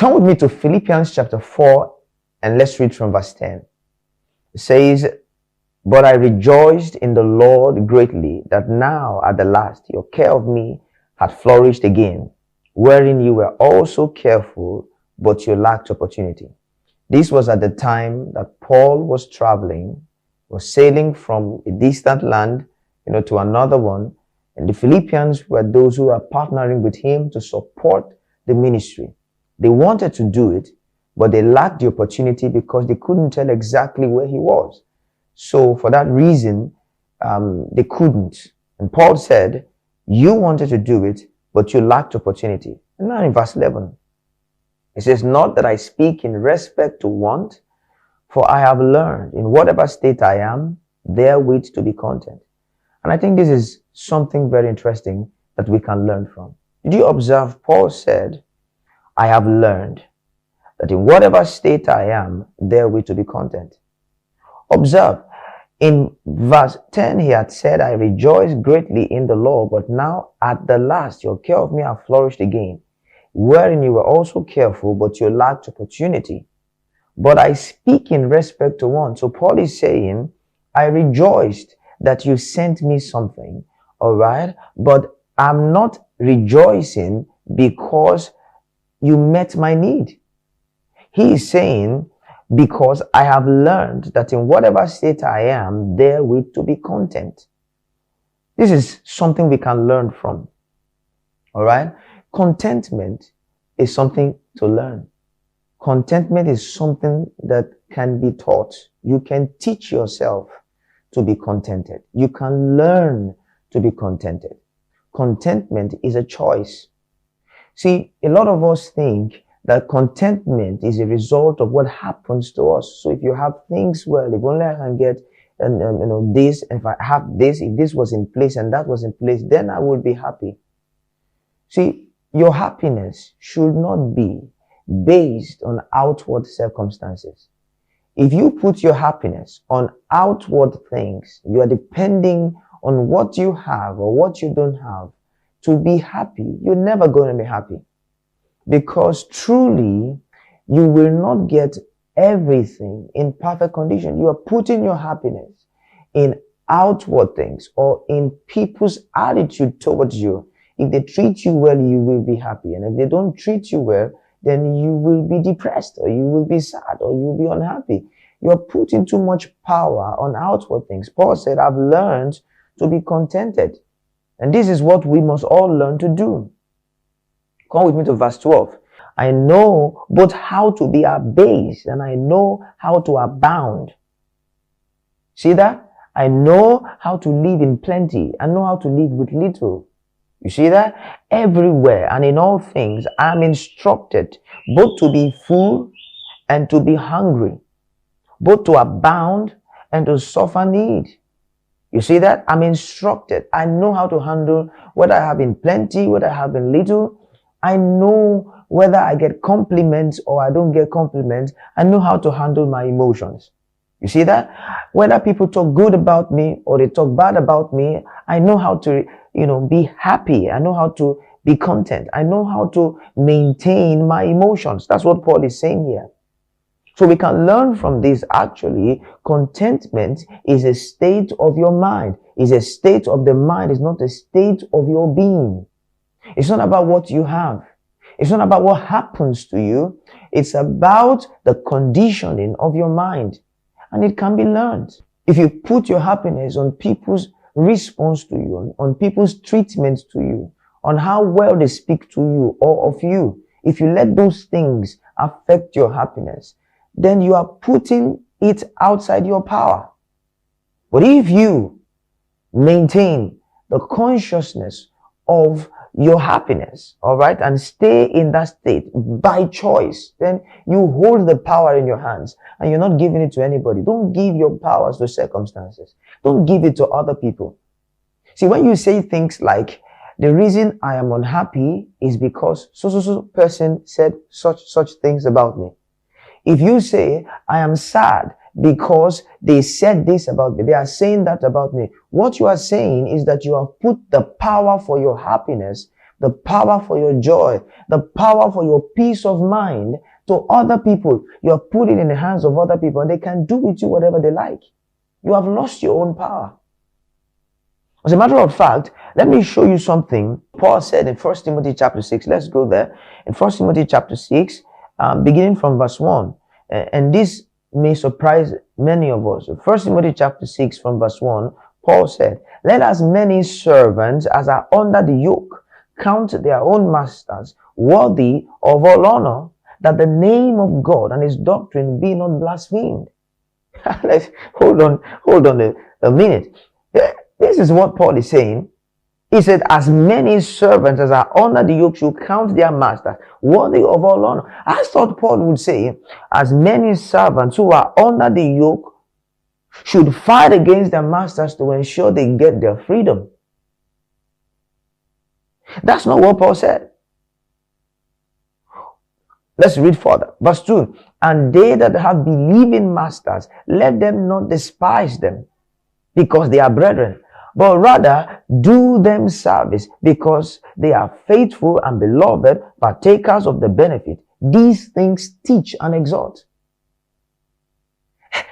Turn with me to Philippians chapter 4 and let's read from verse 10. It says, "But I rejoiced in the Lord greatly that now at the last your care of me had flourished again, wherein you were also careful, but you lacked opportunity." This was at the time that Paul was traveling, was sailing from a distant land, to another one. And the Philippians were those who were partnering with him to support the ministry. They wanted to do it, but they lacked the opportunity because they couldn't tell exactly where he was. So for that reason, they couldn't. And Paul said, you wanted to do it, but you lacked opportunity. And now in verse 11, it says, "Not that I speak in respect to want, for I have learned in whatever state I am, therewith to be content." And I think this is something very interesting that we can learn from. Did you observe Paul said, "I have learned that in whatever state I am, therewith to be content." Observe, in verse 10, he had said, "I rejoice greatly in the Lord, but now at the last your care of me have flourished again, wherein you were also careful, but you lacked opportunity. But I speak in respect to one." So Paul is saying, I rejoiced that you sent me something, all right? But I'm not rejoicing because you met my need. He is saying, because I have learned that in whatever state I am, therewith to be content. This is something we can learn from, all right? Contentment is something to learn. Contentment is something that can be taught. You can teach yourself to be contented. You can learn to be contented. Contentment is a choice. See, a lot of us think that contentment is a result of what happens to us. So if you have things, well, if only I can get this, if I have this, if this was in place and that was in place, then I would be happy. See, your happiness should not be based on outward circumstances. If you put your happiness on outward things, you are depending on what you have or what you don't have to be happy. You're never going to be happy, because truly you will not get everything in perfect condition. You are putting your happiness in outward things or in people's attitude towards you. If they treat you well, you will be happy. And if they don't treat you well, then you will be depressed, or you will be sad, or you will be unhappy. You are putting too much power on outward things. Paul said, I've learned to be contented. And this is what we must all learn to do. Come with me to verse 12. "I know both how to be abased and I know how to abound." See that? I know how to live in plenty. I know how to live with little. You see that? Everywhere and in all things, I'm instructed both to be full and to be hungry, both to abound and to suffer need. You see that? I'm instructed. I know how to handle whether I have in plenty, whether I have in little. I know whether I get compliments or I don't get compliments. I know how to handle my emotions. You see that? Whether people talk good about me or they talk bad about me, I know how to, be happy. I know how to be content. I know how to maintain my emotions. That's what Paul is saying here. So we can learn from this. Actually, contentment is a state of your mind. It's a state of the mind. It's not a state of your being. It's not about what you have. It's not about what happens to you. It's about the conditioning of your mind. And it can be learned. If you put your happiness on people's response to you, on people's treatment to you, on how well they speak to you or of you, if you let those things affect your happiness, then you are putting it outside your power. But if you maintain the consciousness of your happiness, all right, and stay in that state by choice, then you hold the power in your hands and you're not giving it to anybody. Don't give your powers to circumstances. Don't give it to other people. See, when you say things like, the reason I am unhappy is because so person said such things about me. If you say, I am sad because they said this about me, they are saying that about me, what you are saying is that you have put the power for your happiness the power for your joy, the power for your peace of mind to other people. You have put it in the hands of other people and they can do with you whatever they like. You have lost your own power. As a matter of fact, let me show you something Paul said in 1 Timothy chapter 6. Let's go there. In 1 Timothy chapter 6, beginning from verse 1. And this may surprise many of us. 1 Timothy chapter 6 from verse 1, Paul said, let as many servants as are under the yoke count their own masters worthy of all honor, that the name of God and his doctrine be not blasphemed. Let's hold on a minute. This is what Paul is saying. He said, as many servants as are under the yoke should count their master worthy of all honor. I thought Paul would say, as many servants who are under the yoke should fight against their masters to ensure they get their freedom. That's not what Paul said. Let's read further. Verse 2. And they that have believing masters, let them not despise them, because they are brethren, but rather do them service, because they are faithful and beloved, partakers of the benefit. These things teach and exhort.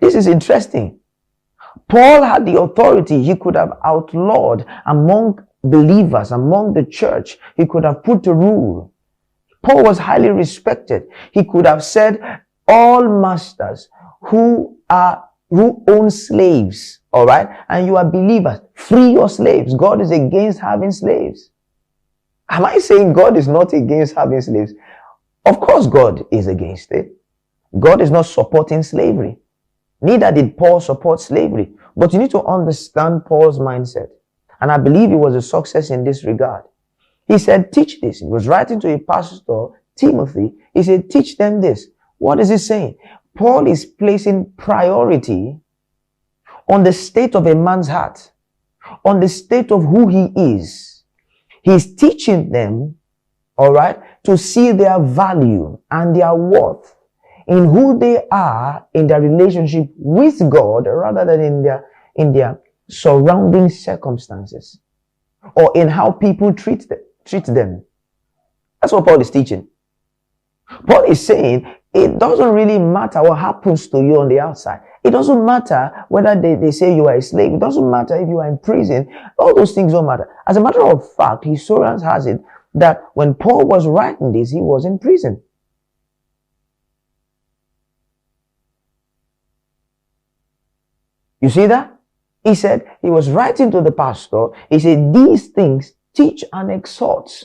This is interesting. Paul had the authority. He could have outlawed among believers, among the church. He could have put a rule. Paul was highly respected. He could have said, all masters who own slaves, all right, and you are believers, free your slaves. God is against having slaves. Am I saying God is not against having slaves? Of course God is against it. God is not supporting slavery. Neither did Paul support slavery. But you need to understand Paul's mindset. And I believe he was a success in this regard. He said, teach this. He was writing to a pastor, Timothy. He said, teach them this. What is he saying? Paul is placing priority on the state of a man's heart, on the state of who he is. He's teaching them, all right, to see their value and their worth in who they are in their relationship with God, rather than in their surrounding circumstances or in how people treat them. That's what Paul is teaching. Paul is saying it doesn't really matter what happens to you on the outside. It doesn't matter whether they say you are a slave. It doesn't matter if you are in prison. All those things don't matter. As a matter of fact, historians has it that when Paul was writing this, he was in prison. You see that? He said, he was writing to the pastor. He said, these things teach and exhort.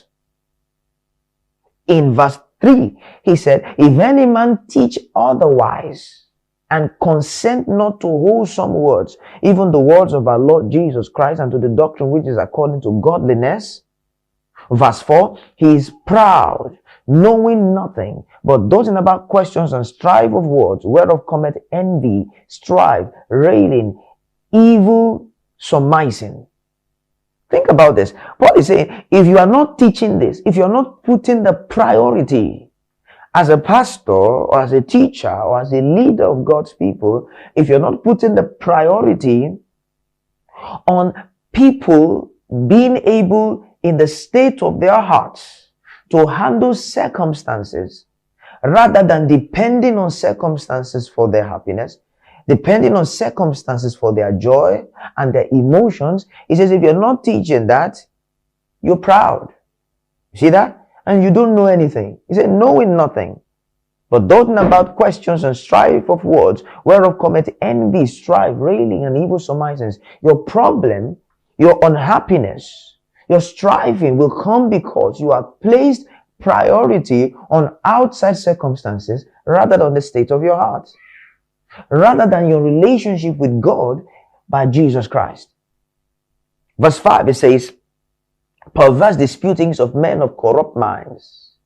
In verse 3, he said, if any man teach otherwise and consent not to wholesome words, even the words of our Lord Jesus Christ, and to the doctrine which is according to godliness. Verse 4, he is proud, knowing nothing, but doting about questions and strife of words, whereof cometh envy, strife, railing, evil surmising. Think about this. Paul is saying, if you are not teaching this, if you are not putting the priority as a pastor or as a teacher or as a leader of God's people, if you're not putting the priority on people being able in the state of their hearts to handle circumstances rather than depending on circumstances for their happiness, depending on circumstances for their joy and their emotions, he says, if you're not teaching that, you're proud. You see that? And you don't know anything. He said, knowing nothing, but doting about questions and strife of words, whereof cometh envy, strife, railing, and evil surmisings. Your problem, your unhappiness, your striving will come because you have placed priority on outside circumstances rather than the state of your heart, rather than your relationship with God by Jesus Christ. Verse 5, it says, perverse disputings of men of corrupt minds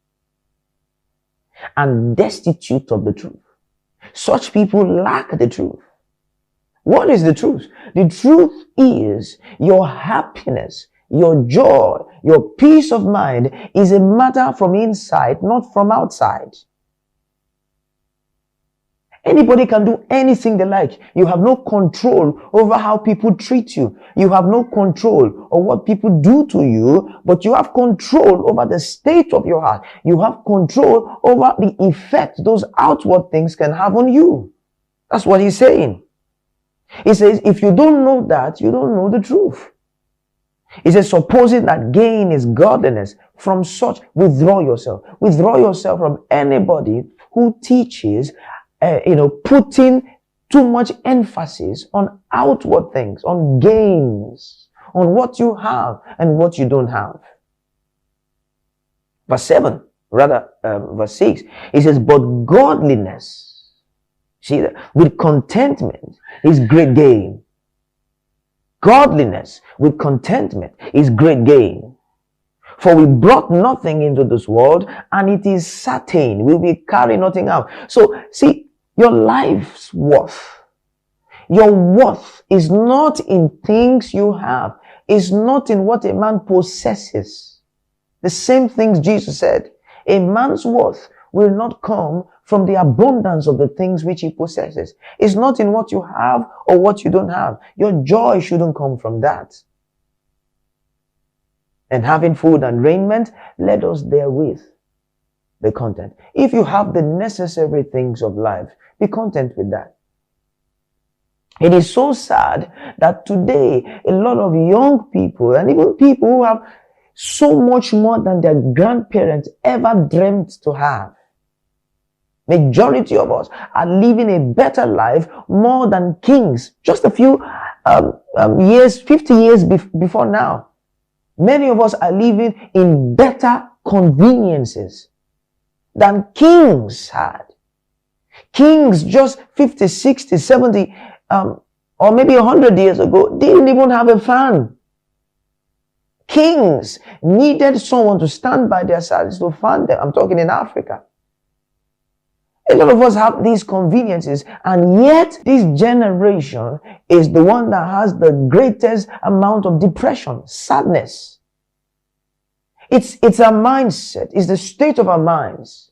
and destitute of the truth. Such people lack the truth. What is the truth? The truth is your happiness, your joy, your peace of mind is a matter from inside, not from outside. Anybody can do anything they like. You have no control over how people treat you. You have no control over what people do to you, but you have control over the state of your heart. You have control over the effect those outward things can have on you. That's what he's saying. He says, if you don't know that, you don't know the truth. He says, supposing that gain is godliness, from such withdraw yourself. Withdraw yourself from anybody who teaches putting too much emphasis on outward things, on gains, on what you have and what you don't have. Verse 6, he says, but godliness, see that, with contentment is great gain. Godliness with contentment is great gain. For we brought nothing into this world, and it is certain we will carry nothing out. So, see, your life's worth, your worth is not in things you have, is not in what a man possesses. The same things Jesus said, a man's worth will not come from the abundance of the things which he possesses. It's not in what you have or what you don't have. Your joy shouldn't come from that. And having food and raiment, let us therewith be content. If you have the necessary things of life, be content with that. It is so sad that today a lot of young people and even people who have so much more than their grandparents ever dreamt to have. Majority of us are living a better life more than kings. Just a few years, 50 years before now. Many of us are living in better conveniences than kings had. Kings just 50, 60, 70, or maybe 100 years ago didn't even have a fan. Kings needed someone to stand by their sides to fan them. I'm talking in Africa. A lot of us have these conveniences, and yet this generation is the one that has the greatest amount of depression, sadness. It's our mindset. It's the state of our minds.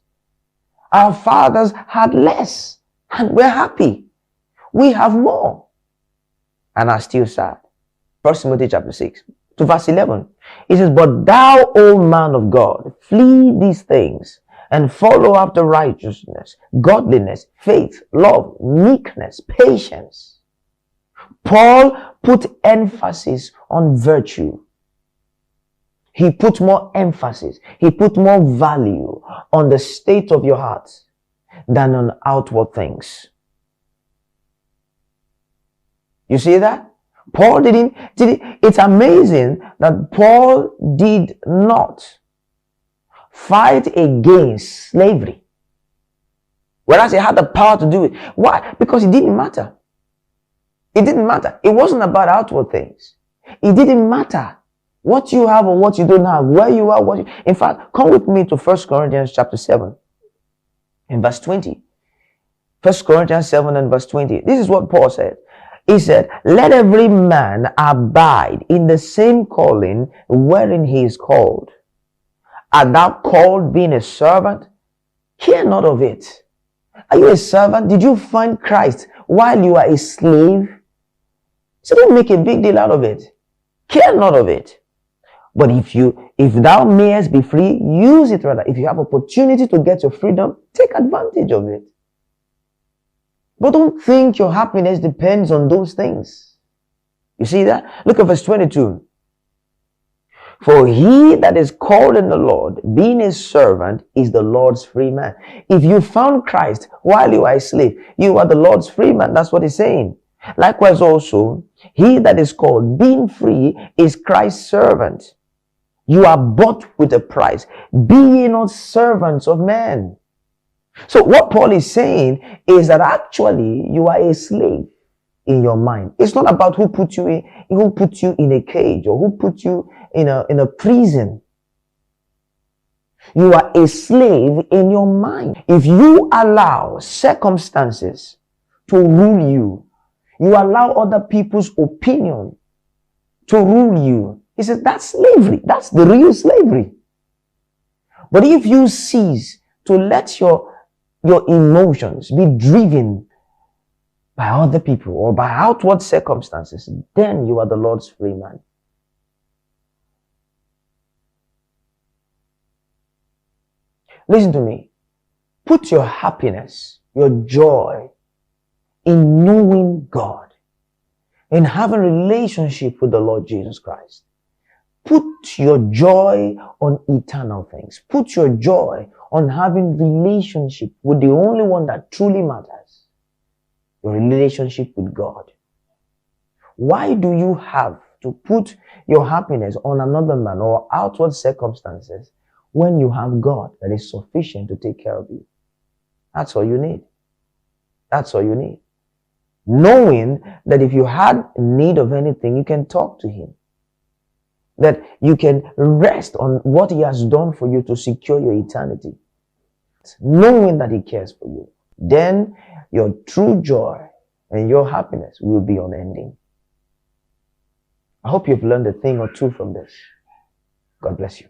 Our fathers had less, and we're happy. We have more, and are still sad. 1 Timothy chapter 6 to verse 11. It says, but thou, O man of God, flee these things, and follow after righteousness, godliness, faith, love, meekness, patience. Paul put emphasis on virtue. He put more emphasis, he put more value on the state of your heart than on outward things. You see that? Paul didn't. It's amazing that Paul did not fight against slavery, whereas he had the power to do it. Why? Because it didn't matter. It didn't matter. It wasn't about outward things. It didn't matter what you have or what you don't have, where you are, in fact, come with me to 1 Corinthians chapter 7 in verse 20. 1 Corinthians 7 and verse 20. This is what Paul said. He said, let every man abide in the same calling wherein he is called. Art thou called being a servant? Hear not of it. Are you a servant? Did you find Christ while you are a slave? So don't make a big deal out of it. Care not of it. But if thou mayest be free, use it rather. If you have opportunity to get your freedom, take advantage of it. But don't think your happiness depends on those things. You see that? Look at verse 22. For he that is called in the Lord, being a servant, is the Lord's free man. If you found Christ while you are a slave, you are the Lord's free man. That's what he's saying. Likewise also, he that is called, being free, is Christ's servant. You are bought with a price. Be ye not servants of men. So what Paul is saying is that actually you are a slave in your mind. It's not about who put you in a cage or who put you in a prison. You are a slave in your mind. If you allow circumstances to rule you, you allow other people's opinion to rule you. He says that's slavery. That's the real slavery. But if you cease to let your your emotions be driven by other people or by outward circumstances, then you are the Lord's free man. Listen to me. Put your happiness, your joy in knowing God, in having a relationship with the Lord Jesus Christ. Put your joy on eternal things. Put your joy on having relationship with the only one that truly matters, your relationship with God. Why do you have to put your happiness on another man or outward circumstances when you have God that is sufficient to take care of you? That's all you need. That's all you need. Knowing that if you had need of anything, you can talk to Him. That you can rest on what He has done for you to secure your eternity. Knowing that He cares for you. Then your true joy and your happiness will be unending. I hope you've learned a thing or two from this. God bless you.